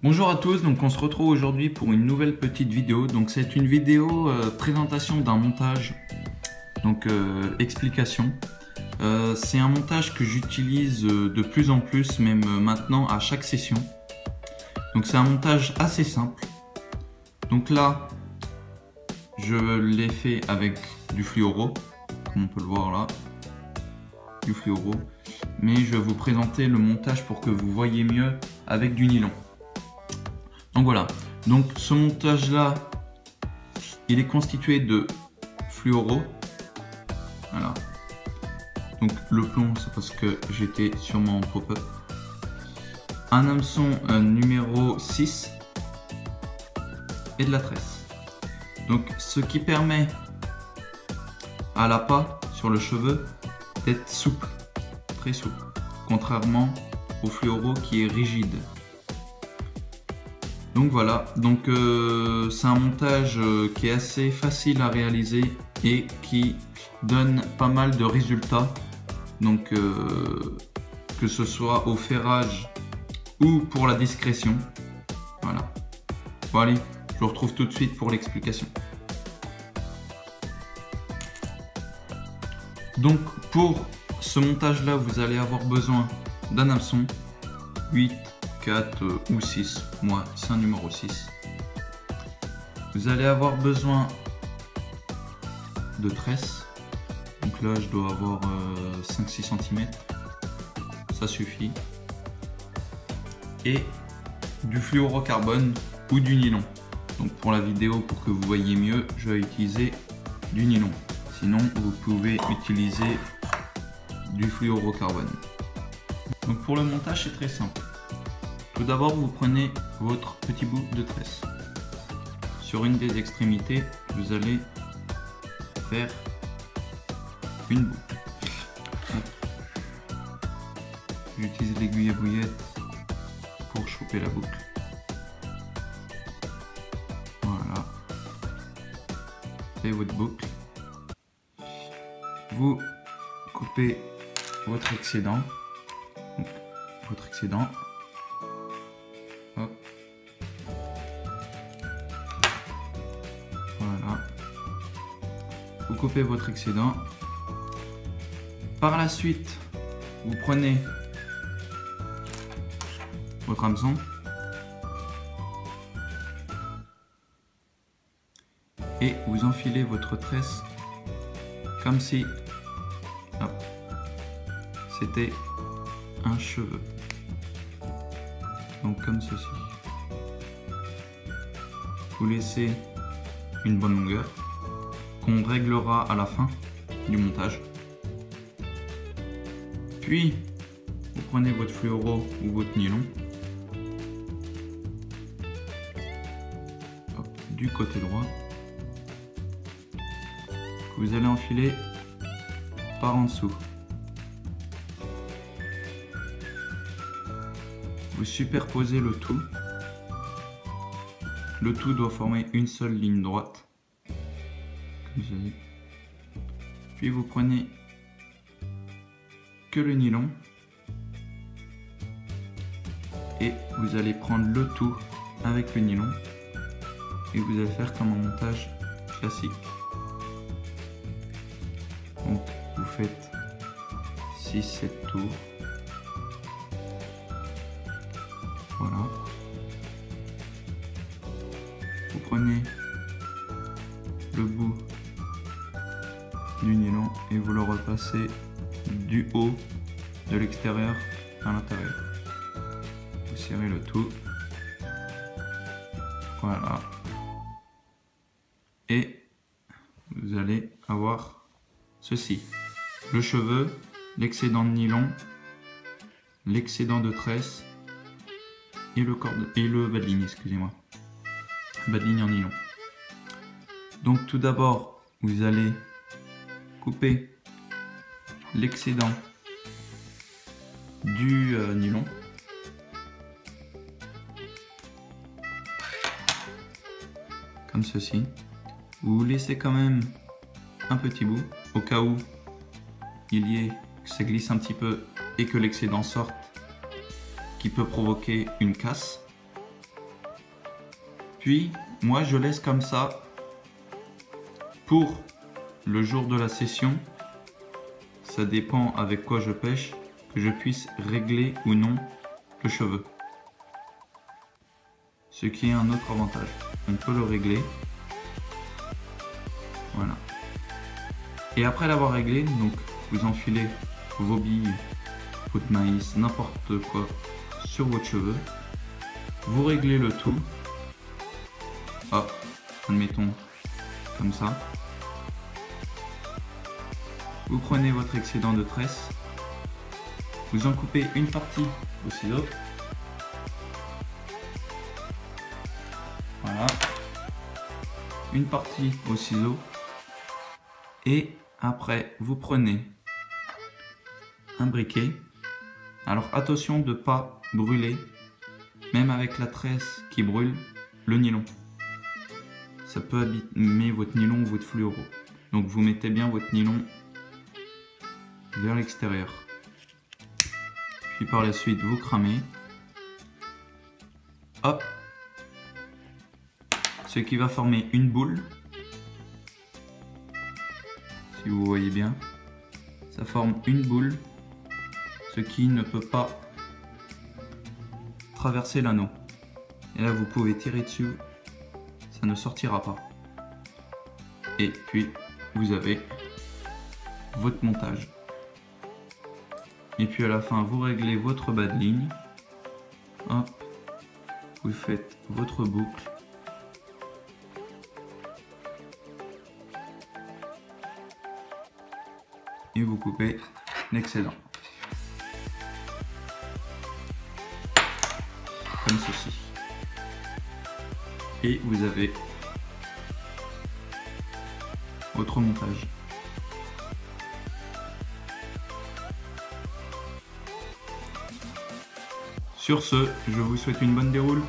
Bonjour à tous, donc on se retrouve aujourd'hui pour une nouvelle petite vidéo. Donc c'est une vidéo présentation d'un montage, donc explication. C'est un montage que j'utilise de plus en plus, même maintenant à chaque session. Donc c'est un montage assez simple. Donc là, je l'ai fait avec du fluoro, comme on peut le voir là, du fluoro. Mais je vais vous présenter le montage pour que vous voyez mieux avec du nylon. Donc voilà, donc ce montage là, il est constitué de fluoro. Voilà. Donc le plomb, c'est parce que j'étais sûrement en pop-up. Un hameçon numéro 6 et de la tresse. Donc ce qui permet à l'appât sur le cheveu d'être souple, très souple, contrairement au fluoro qui est rigide. Donc voilà, donc c'est un montage qui est assez facile à réaliser et qui donne pas mal de résultats. Donc que ce soit au ferrage ou pour la discrétion. Voilà. Bon allez, je vous retrouve tout de suite pour l'explication. Donc pour ce montage là, vous allez avoir besoin d'un hameçon 8, 4 ou 6, moi c'est un numéro 6. Vous allez avoir besoin de tresse. Donc là je dois avoir 5-6 cm, ça suffit. Et du fluorocarbone ou du nylon. Donc pour la vidéo, pour que vous voyez mieux, je vais utiliser du nylon. Sinon vous pouvez utiliser du fluorocarbone. Donc pour le montage c'est très simple. Tout d'abord, vous prenez votre petit bout de tresse. Sur une des extrémités, vous allez faire une boucle. J'utilise l'aiguille à bouillette pour choper la boucle. Voilà. C'est votre boucle. Vous coupez votre excédent. Donc, votre excédent. Hop. Voilà. Vous coupez votre excédent. Par la suite, vous prenez votre hameçon et vous enfilez votre tresse comme si c'était un cheveu. Donc comme ceci. Vous laissez une bonne longueur qu'on réglera à la fin du montage. Puis vous prenez votre fluoro ou votre nylon. Hop, du côté droit. Que vous allez enfiler par en dessous. Vous superposez le tout. Le tout doit former une seule ligne droite. Comme ceci. Puis vous prenez que le nylon. Et vous allez prendre le tout avec le nylon. Et vous allez faire comme un montage classique. Donc vous faites 6-7 tours. Voilà. Vous prenez le bout du nylon et vous le repassez du haut de l'extérieur à l'intérieur. Vous serrez le tout. Voilà. Et vous allez avoir ceci. Le cheveu, l'excédent de nylon, l'excédent de tresse et le bas de ligne, excusez-moi. Bas de ligne en nylon. Donc tout d'abord, vous allez couper l'excédent du nylon. Comme ceci. Vous laissez quand même un petit bout au cas où il y ait que ça glisse un petit peu et que l'excédent sorte, qui peut provoquer une casse. Puis moi je laisse comme ça pour le jour de la session. Ça dépend avec quoi je pêche, que je puisse régler ou non le cheveu. Ce qui est un autre avantage. On peut le régler. Voilà. Et après l'avoir réglé, donc vous enfilez vos billes, votre maïs, n'importe quoi sur votre cheveu. Vous réglez le tout. Hop, admettons comme ça. Vous prenez votre excédent de tresse, vous en coupez une partie au ciseau. Voilà. Une partie au ciseau. Et après, vous prenez un briquet. Alors attention de ne pas brûler, même avec la tresse qui brûle, le nylon. Ça peut abîmer votre nylon ou votre fluoro. Donc vous mettez bien votre nylon vers l'extérieur. Puis par la suite, vous cramez. Hop. Ce qui va former une boule. Si vous voyez bien. Ça forme une boule. Ce qui ne peut pas traverser l'anneau. Et là, vous pouvez tirer dessus. Ça ne sortira pas. Et puis, vous avez votre montage. Et puis à la fin, vous réglez votre bas de ligne. Hop, vous faites votre boucle. Et vous coupez l'excédent. Comme ceci. Et vous avez votre montage. Sur ce, je vous souhaite une bonne déroule.